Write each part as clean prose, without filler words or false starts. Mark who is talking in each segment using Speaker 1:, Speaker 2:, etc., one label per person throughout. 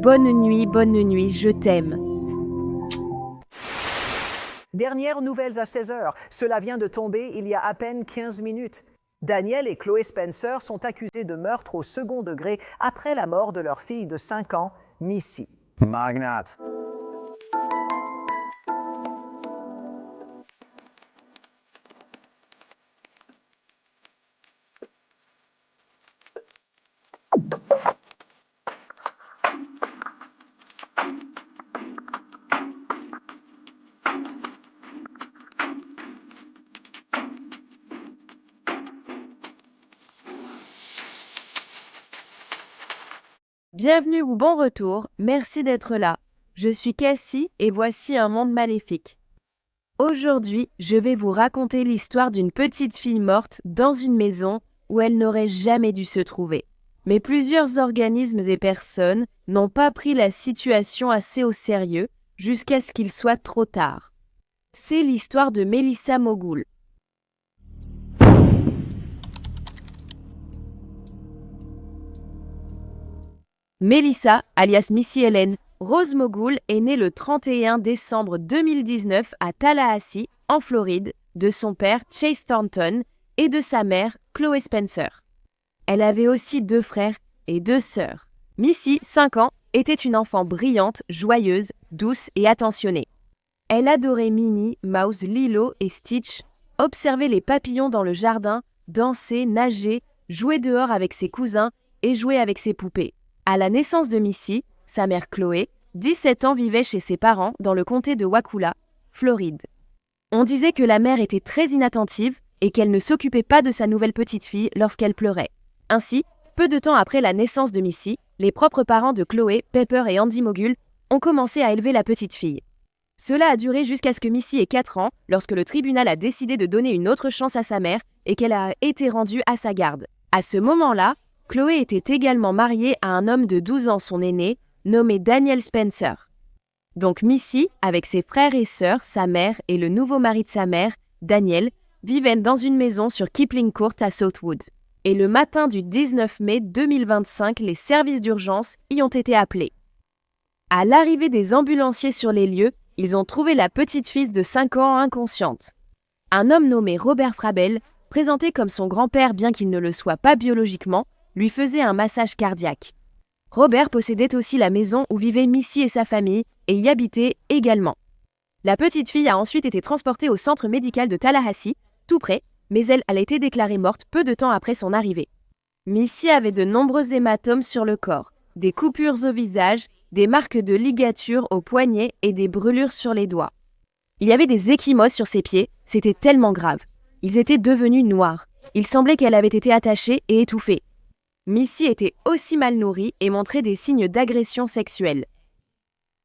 Speaker 1: bonne nuit, je t'aime.
Speaker 2: Dernières nouvelles à 16h. Cela vient de tomber il y a à peine 15 minutes. Daniel et Chloé Spencer sont accusés de meurtre au second degré après la mort de leur fille de 5 ans, Missy.
Speaker 3: Magnat.
Speaker 1: Bienvenue ou bon retour, merci d'être là. Je suis Cassie et voici un monde maléfique. Aujourd'hui, je vais vous raconter l'histoire d'une petite fille morte dans une maison où elle n'aurait jamais dû se trouver. Mais plusieurs organismes et personnes n'ont pas pris la situation assez au sérieux jusqu'à ce qu'il soit trop tard. C'est l'histoire de Melissa Mogoul. Melissa, alias Missy Ellen Rose Mogoul, est née le 31 décembre 2019 à Tallahassee, en Floride, de son père Chase Thornton et de sa mère Chloé Spencer. Elle avait aussi 2 frères et 2 sœurs. Missy, 5 ans, était une enfant brillante, joyeuse, douce et attentionnée. Elle adorait Minnie, Mouse, Lilo et Stitch, observer les papillons dans le jardin, danser, nager, jouer dehors avec ses cousins et jouer avec ses poupées. À la naissance de Missy, sa mère Chloé, 17 ans, vivait chez ses parents dans le comté de Wakulla, Floride. On disait que la mère était très inattentive et qu'elle ne s'occupait pas de sa nouvelle petite fille lorsqu'elle pleurait. Ainsi, peu de temps après la naissance de Missy, les propres parents de Chloé, Pepper et Andy Mogoul ont commencé à élever la petite fille. Cela a duré jusqu'à ce que Missy ait 4 ans, lorsque le tribunal a décidé de donner une autre chance à sa mère et qu'elle a été rendue à sa garde. À ce moment-là, Chloé était également mariée à un homme de 12 ans, son aîné, nommé Daniel Spencer. Donc Missy, avec ses frères et sœurs, sa mère et le nouveau mari de sa mère, Daniel, vivaient dans une maison sur Kipling Court à Southwood. Et le matin du 19 mai 2025, les services d'urgence y ont été appelés. À l'arrivée des ambulanciers sur les lieux, ils ont trouvé la petite fille de 5 ans inconsciente. Un homme nommé Robert Frabel, présenté comme son grand-père bien qu'il ne le soit pas biologiquement, lui faisait un massage cardiaque. Robert possédait aussi la maison où vivaient Missy et sa famille et y habitait également. La petite fille a ensuite été transportée au centre médical de Tallahassee, tout près, mais elle a été déclarée morte peu de temps après son arrivée. Missy avait de nombreux hématomes sur le corps, des coupures au visage, des marques de ligature aux poignets et des brûlures sur les doigts. Il y avait des ecchymoses sur ses pieds, c'était tellement grave. Ils étaient devenus noirs. Il semblait qu'elle avait été attachée et étouffée. Missy était aussi mal nourrie et montrait des signes d'agression sexuelle.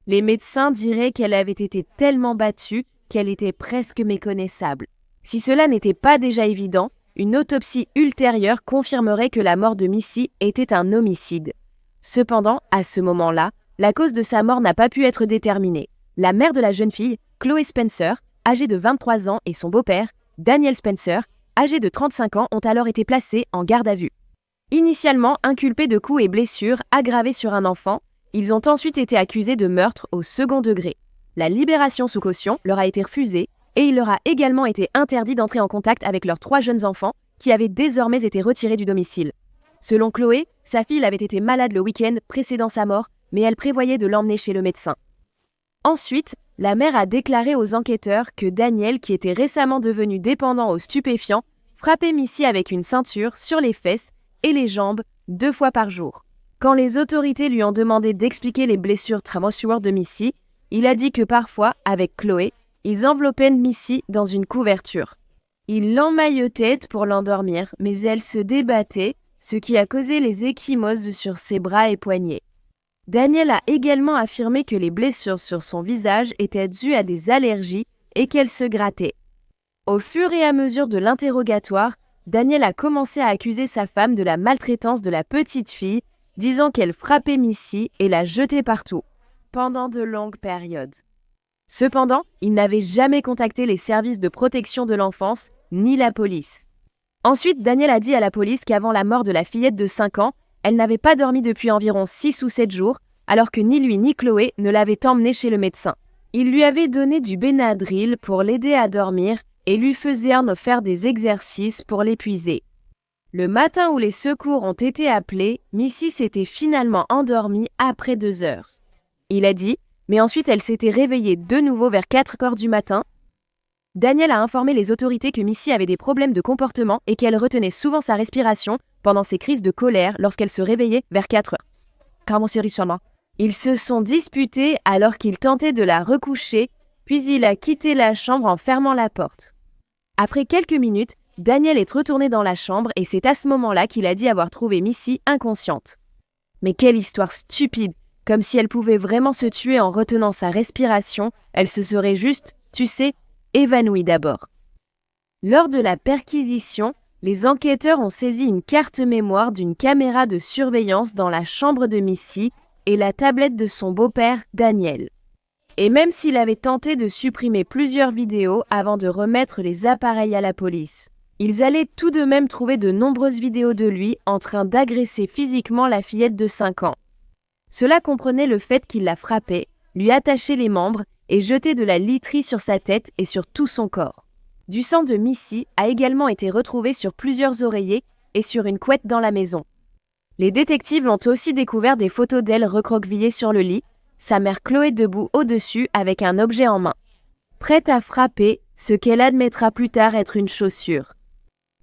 Speaker 1: Les médecins diraient qu'elle avait été tellement battue qu'elle était presque méconnaissable. Si cela n'était pas déjà évident, une autopsie ultérieure confirmerait que la mort de Missy était un homicide. Cependant, à ce moment-là, la cause de sa mort n'a pas pu être déterminée. La mère de la jeune fille, Chloé Spencer, âgée de 23 ans, et son beau-père, Daniel Spencer, âgé de 35 ans, ont alors été placés en garde à vue. Initialement inculpés de coups et blessures aggravés sur un enfant, ils ont ensuite été accusés de meurtre au second degré. La libération sous caution leur a été refusée et il leur a également été interdit d'entrer en contact avec leurs 3 jeunes enfants qui avaient désormais été retirés du domicile. Selon Chloé, sa fille avait été malade le week-end précédant sa mort, mais elle prévoyait de l'emmener chez le médecin. Ensuite, la mère a déclaré aux enquêteurs que Daniel, qui était récemment devenu dépendant aux stupéfiants, frappait Missy avec une ceinture sur les fesses et les jambes 2 fois par jour. Quand les autorités lui ont demandé d'expliquer les blessures tumultueuses de Missy, il a dit que parfois, avec Chloé, ils enveloppaient Missy dans une couverture. Ils l'emmaillotaient pour l'endormir, mais elle se débattait, ce qui a causé les ecchymoses sur ses bras et poignets. Daniel a également affirmé que les blessures sur son visage étaient dues à des allergies et qu'elle se grattait. Au fur et à mesure de l'interrogatoire, Daniel a commencé à accuser sa femme de la maltraitance de la petite fille, disant qu'elle frappait Missy et la jetait partout, pendant de longues périodes. Cependant, il n'avait jamais contacté les services de protection de l'enfance, ni la police. Ensuite, Daniel a dit à la police qu'avant la mort de la fillette de 5 ans, elle n'avait pas dormi depuis environ 6 ou 7 jours, alors que ni lui ni Chloé ne l'avaient emmené chez le médecin. Il lui avait donné du Benadryl pour l'aider à dormir et lui faisait faire des exercices pour l'épuiser. Le matin où les secours ont été appelés, Missy s'était finalement endormie après 2 heures. Il a dit, mais ensuite elle s'était réveillée de nouveau vers 4 heures du matin. Daniel a informé les autorités que Missy avait des problèmes de comportement et qu'elle retenait souvent sa respiration pendant ses crises de colère lorsqu'elle se réveillait vers 4 heures. Ils se sont disputés alors qu'il tentait de la recoucher, puis il a quitté la chambre en fermant la porte. Après quelques minutes, Daniel est retourné dans la chambre et c'est à ce moment-là qu'il a dit avoir trouvé Missy inconsciente. Mais quelle histoire stupide! Comme si elle pouvait vraiment se tuer en retenant sa respiration, elle se serait juste, évanouie d'abord. Lors de la perquisition, les enquêteurs ont saisi une carte mémoire d'une caméra de surveillance dans la chambre de Missy et la tablette de son beau-père, Daniel. Et même s'il avait tenté de supprimer plusieurs vidéos avant de remettre les appareils à la police, ils allaient tout de même trouver de nombreuses vidéos de lui en train d'agresser physiquement la fillette de 5 ans. Cela comprenait le fait qu'il la frappait, lui attachait les membres et jetait de la literie sur sa tête et sur tout son corps. Du sang de Missy a également été retrouvé sur plusieurs oreillers et sur une couette dans la maison. Les détectives ont aussi découvert des photos d'elle recroquevillée sur le lit, sa mère Chloé debout au-dessus avec un objet en main, prête à frapper, ce qu'elle admettra plus tard être une chaussure.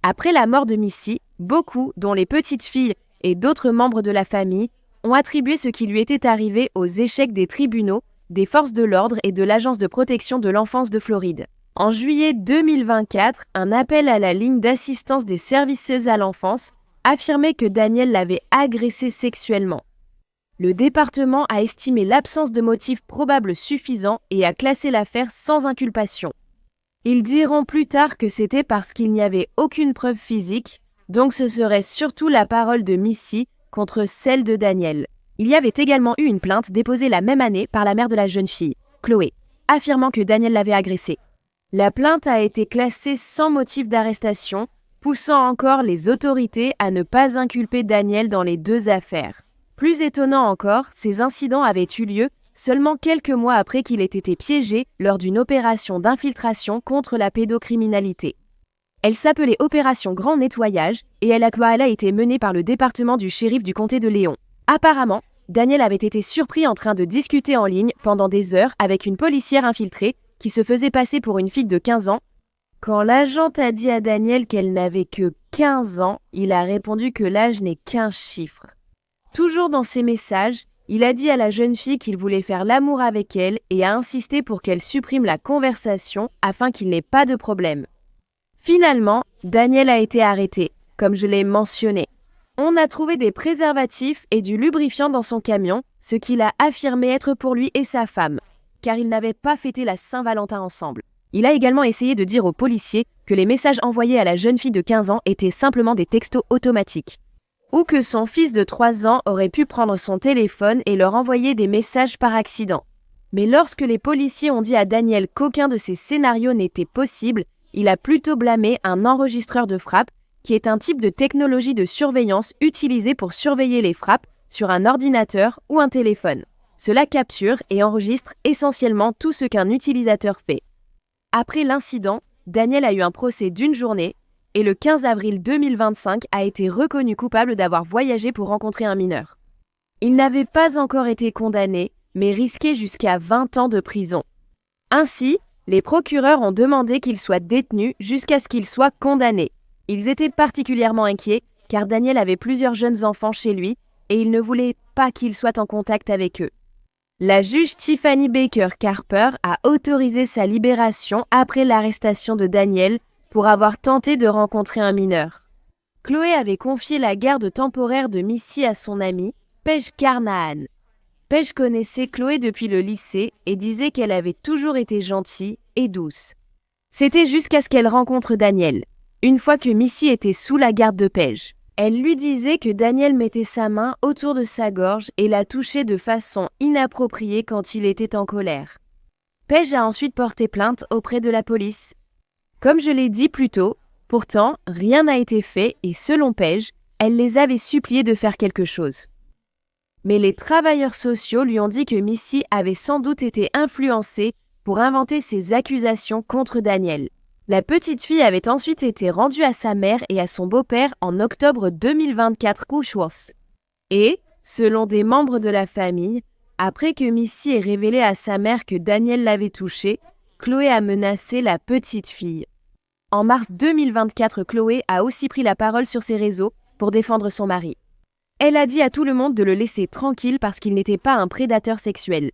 Speaker 1: Après la mort de Missy, beaucoup, dont les petites filles et d'autres membres de la famille, ont attribué ce qui lui était arrivé aux échecs des tribunaux, des forces de l'ordre et de l'Agence de protection de l'enfance de Floride. En juillet 2024, un appel à la ligne d'assistance des services à l'enfance affirmait que Daniel l'avait agressé sexuellement. Le département a estimé l'absence de motifs probables suffisants et a classé l'affaire sans inculpation. Ils diront plus tard que c'était parce qu'il n'y avait aucune preuve physique, donc ce serait surtout la parole de Missy contre celle de Daniel. Il y avait également eu une plainte déposée la même année par la mère de la jeune fille, Chloé, affirmant que Daniel l'avait agressée. La plainte a été classée sans motif d'arrestation, poussant encore les autorités à ne pas inculper Daniel dans les 2 affaires. Plus étonnant encore, ces incidents avaient eu lieu seulement quelques mois après qu'il ait été piégé lors d'une opération d'infiltration contre la pédocriminalité. Elle s'appelait Opération Grand Nettoyage et elle a été menée par le département du shérif du comté de Léon. Apparemment, Daniel avait été surpris en train de discuter en ligne pendant des heures avec une policière infiltrée qui se faisait passer pour une fille de 15 ans. Quand l'agente a dit à Daniel qu'elle n'avait que 15 ans, il a répondu que l'âge n'est qu'un chiffre. Toujours dans ses messages, il a dit à la jeune fille qu'il voulait faire l'amour avec elle et a insisté pour qu'elle supprime la conversation afin qu'il n'ait pas de problème. Finalement, Daniel a été arrêté, comme je l'ai mentionné. On a trouvé des préservatifs et du lubrifiant dans son camion, ce qu'il a affirmé être pour lui et sa femme, car ils n'avaient pas fêté la Saint-Valentin ensemble. Il a également essayé de dire aux policiers que les messages envoyés à la jeune fille de 15 ans étaient simplement des textos automatiques, ou que son fils de 3 ans aurait pu prendre son téléphone et leur envoyer des messages par accident. Mais lorsque les policiers ont dit à Daniel qu'aucun de ces scénarios n'était possible, il a plutôt blâmé un enregistreur de frappe, qui est un type de technologie de surveillance utilisée pour surveiller les frappes sur un ordinateur ou un téléphone. Cela capture et enregistre essentiellement tout ce qu'un utilisateur fait. Après l'incident, Daniel a eu un procès d'1 journée et le 15 avril 2025 a été reconnu coupable d'avoir voyagé pour rencontrer un mineur. Il n'avait pas encore été condamné, mais risquait jusqu'à 20 ans de prison. Ainsi, les procureurs ont demandé qu'il soit détenu jusqu'à ce qu'il soit condamné. Ils étaient particulièrement inquiets car Daniel avait plusieurs jeunes enfants chez lui et ils ne voulaient pas qu'il soit en contact avec eux. La juge Tiffany Baker Carper a autorisé sa libération après l'arrestation de Daniel pour avoir tenté de rencontrer un mineur. Chloé avait confié la garde temporaire de Missy à son amie, Paige Carnahan. Paige connaissait Chloé depuis le lycée et disait qu'elle avait toujours été gentille et douce. C'était jusqu'à ce qu'elle rencontre Daniel. Une fois que Missy était sous la garde de Paige, elle lui disait que Daniel mettait sa main autour de sa gorge et la touchait de façon inappropriée quand il était en colère. Paige a ensuite porté plainte auprès de la police. Comme je l'ai dit plus tôt, pourtant, rien n'a été fait et selon Paige, elle les avait suppliés de faire quelque chose. Mais les travailleurs sociaux lui ont dit que Missy avait sans doute été influencée pour inventer ces accusations contre Daniel. La petite fille avait ensuite été rendue à sa mère et à son beau-père en octobre 2024 Couchworth. Et, selon des membres de la famille, après que Missy ait révélé à sa mère que Daniel l'avait touchée, Chloé a menacé la petite fille. En mars 2024, Chloé a aussi pris la parole sur ses réseaux pour défendre son mari. Elle a dit à tout le monde de le laisser tranquille parce qu'il n'était pas un prédateur sexuel.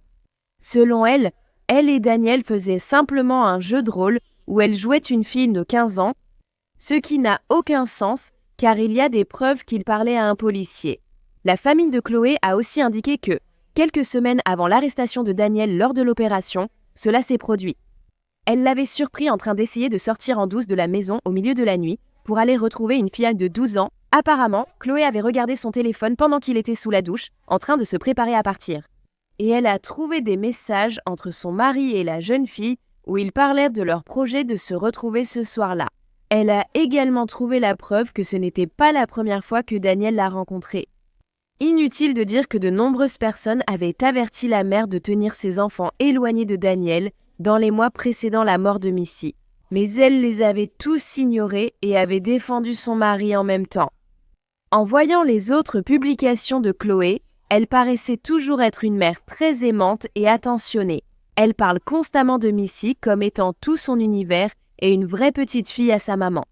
Speaker 1: Selon elle et Daniel faisaient simplement un jeu de rôle où elle jouait une fille de 15 ans, ce qui n'a aucun sens car il y a des preuves qu'il parlait à un policier. La famille de Chloé a aussi indiqué que, quelques semaines avant l'arrestation de Daniel lors de l'opération, cela s'est produit. Elle l'avait surpris en train d'essayer de sortir en douce de la maison au milieu de la nuit pour aller retrouver une fille de 12 ans. Apparemment, Chloé avait regardé son téléphone pendant qu'il était sous la douche, en train de se préparer à partir. Et elle a trouvé des messages entre son mari et la jeune fille où ils parlaient de leur projet de se retrouver ce soir-là. Elle a également trouvé la preuve que ce n'était pas la première fois que Daniel l'a rencontrée. Inutile de dire que de nombreuses personnes avaient averti la mère de tenir ses enfants éloignés de Daniel dans les mois précédant la mort de Missy. Mais elle les avait tous ignorés et avait défendu son mari en même temps. En voyant les autres publications de Chloé, elle paraissait toujours être une mère très aimante et attentionnée. Elle parle constamment de Missy comme étant tout son univers et une vraie petite fille à sa maman.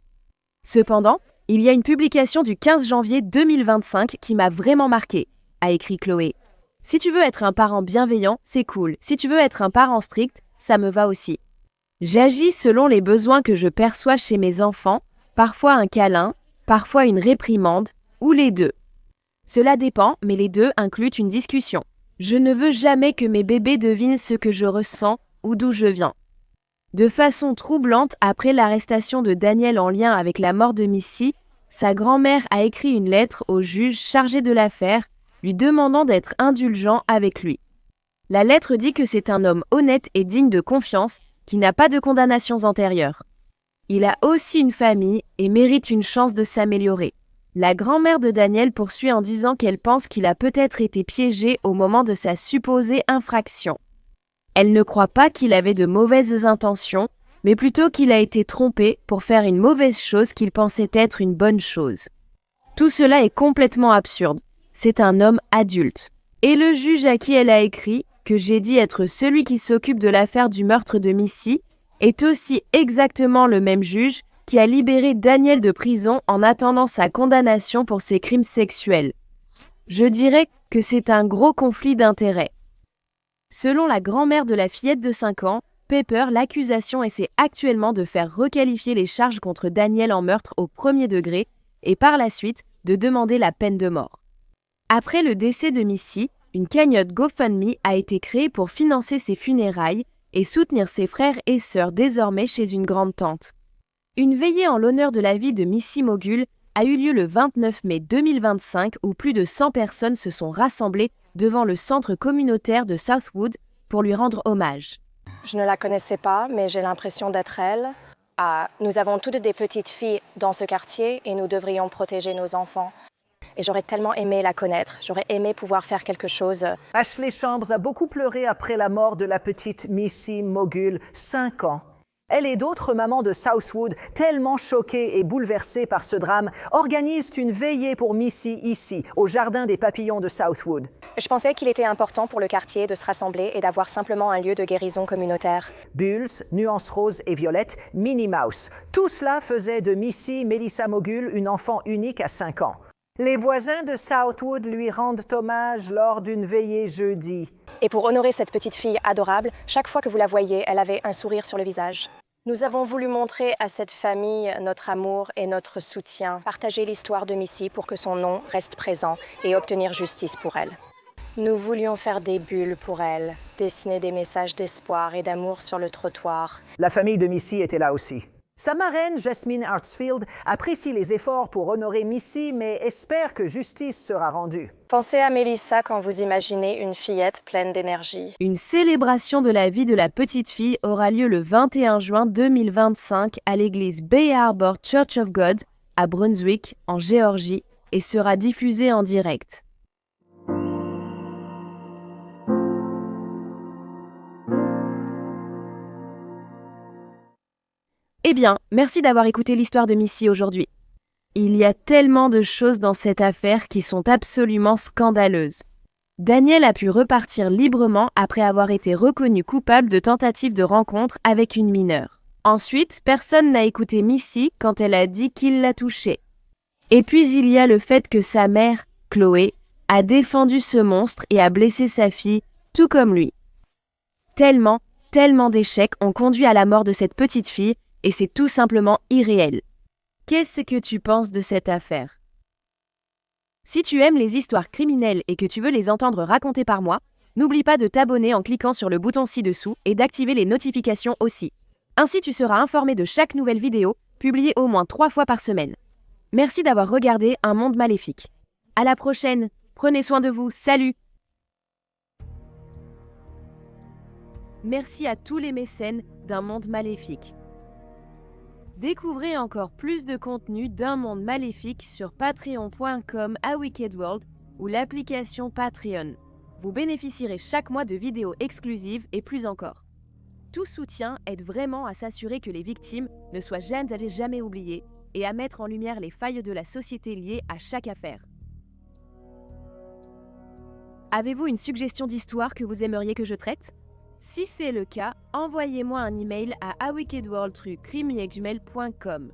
Speaker 1: Cependant, il y a une publication du 15 janvier 2025 qui m'a vraiment marquée, a écrit Chloé. Si tu veux être un parent bienveillant, c'est cool. Si tu veux être un parent strict, ça me va aussi. J'agis selon les besoins que je perçois chez mes enfants, parfois un câlin, parfois une réprimande, ou les deux. Cela dépend, mais les deux incluent une discussion. Je ne veux jamais que mes bébés devinent ce que je ressens ou d'où je viens. De façon troublante, après l'arrestation de Daniel en lien avec la mort de Missy, sa grand-mère a écrit une lettre au juge chargé de l'affaire, lui demandant d'être indulgent avec lui. La lettre dit que c'est un homme honnête et digne de confiance, qui n'a pas de condamnations antérieures. Il a aussi une famille et mérite une chance de s'améliorer. La grand-mère de Daniel poursuit en disant qu'elle pense qu'il a peut-être été piégé au moment de sa supposée infraction. Elle ne croit pas qu'il avait de mauvaises intentions, mais plutôt qu'il a été trompé pour faire une mauvaise chose qu'il pensait être une bonne chose. Tout cela est complètement absurde. C'est un homme adulte. Et le juge à qui elle a écrit, que j'ai dit être celui qui s'occupe de l'affaire du meurtre de Missy, est aussi exactement le même juge qui a libéré Daniel de prison en attendant sa condamnation pour ses crimes sexuels. Je dirais que c'est un gros conflit d'intérêts. Selon la grand-mère de la fillette de 5 ans, Pepper, l'accusation essaie actuellement de faire requalifier les charges contre Daniel en meurtre au premier degré et par la suite de demander la peine de mort. Après le décès de Missy, une cagnotte GoFundMe a été créée pour financer ses funérailles et soutenir ses frères et sœurs désormais chez une grande-tante. Une veillée en l'honneur de la vie de Missy Mogul a eu lieu le 29 mai 2025 où plus de 100 personnes se sont rassemblées devant le centre communautaire de Southwood pour lui rendre hommage.
Speaker 3: Je ne la connaissais pas, mais j'ai l'impression d'être elle. Nous avons toutes des petites filles dans ce quartier et nous devrions protéger nos enfants. Et j'aurais tellement aimé la connaître, j'aurais aimé pouvoir faire quelque chose.
Speaker 2: Ashley Chambers a beaucoup pleuré après la mort de la petite Missy Mogul, 5 ans. Elle et d'autres mamans de Southwood, tellement choquées et bouleversées par ce drame, organisent une veillée pour Missy ici, au Jardin des Papillons de Southwood.
Speaker 3: Je pensais qu'il était important pour le quartier de se rassembler et d'avoir simplement un lieu de guérison communautaire.
Speaker 2: Bulls, Nuance Rose et Violette, Minnie Mouse. Tout cela faisait de Missy Melissa Mogul une enfant unique à 5 ans. Les voisins de Southwood lui rendent hommage lors d'une veillée jeudi.
Speaker 3: Et pour honorer cette petite fille adorable, chaque fois que vous la voyez, elle avait un sourire sur le visage. Nous avons voulu montrer à cette famille notre amour et notre soutien, partager l'histoire de Missy pour que son nom reste présent et obtenir justice pour elle. Nous voulions faire des bulles pour elle, dessiner des messages d'espoir et d'amour sur le trottoir.
Speaker 2: La famille de Missy était là aussi. Sa marraine, Jasmine Hartsfield, apprécie les efforts pour honorer Missy, mais espère que justice sera rendue.
Speaker 3: Pensez à Melissa quand vous imaginez une fillette pleine d'énergie.
Speaker 1: Une célébration de la vie de la petite fille aura lieu le 21 juin 2025 à l'église Bay Harbor Church of God à Brunswick, en Géorgie, et sera diffusée en direct. Eh bien, merci d'avoir écouté l'histoire de Missy aujourd'hui. Il y a tellement de choses dans cette affaire qui sont absolument scandaleuses. Daniel a pu repartir librement après avoir été reconnu coupable de tentative de rencontre avec une mineure. Ensuite, personne n'a écouté Missy quand elle a dit qu'il l'a touchée. Et puis il y a le fait que sa mère, Chloé, a défendu ce monstre et a blessé sa fille, tout comme lui. Tellement d'échecs ont conduit à la mort de cette petite fille et c'est tout simplement irréel. Qu'est-ce que tu penses de cette affaire? Si tu aimes les histoires criminelles et que tu veux les entendre racontées par moi, n'oublie pas de t'abonner en cliquant sur le bouton ci-dessous et d'activer les notifications aussi. Ainsi tu seras informé de chaque nouvelle vidéo, publiée au moins 3 fois par semaine. Merci d'avoir regardé Un Monde Maléfique. À la prochaine, prenez soin de vous, salut! Merci à tous les mécènes d'Un Monde Maléfique. Découvrez encore plus de contenu d'Un Monde Maléfique sur patreon.com/wickedworld ou l'application Patreon. Vous bénéficierez chaque mois de vidéos exclusives et plus encore. Tout soutien aide vraiment à s'assurer que les victimes ne soient jamais oubliées et à mettre en lumière les failles de la société liées à chaque affaire. Avez-vous une suggestion d'histoire que vous aimeriez que je traite? Si c'est le cas, envoyez-moi un email à awickedworld@gmail.com.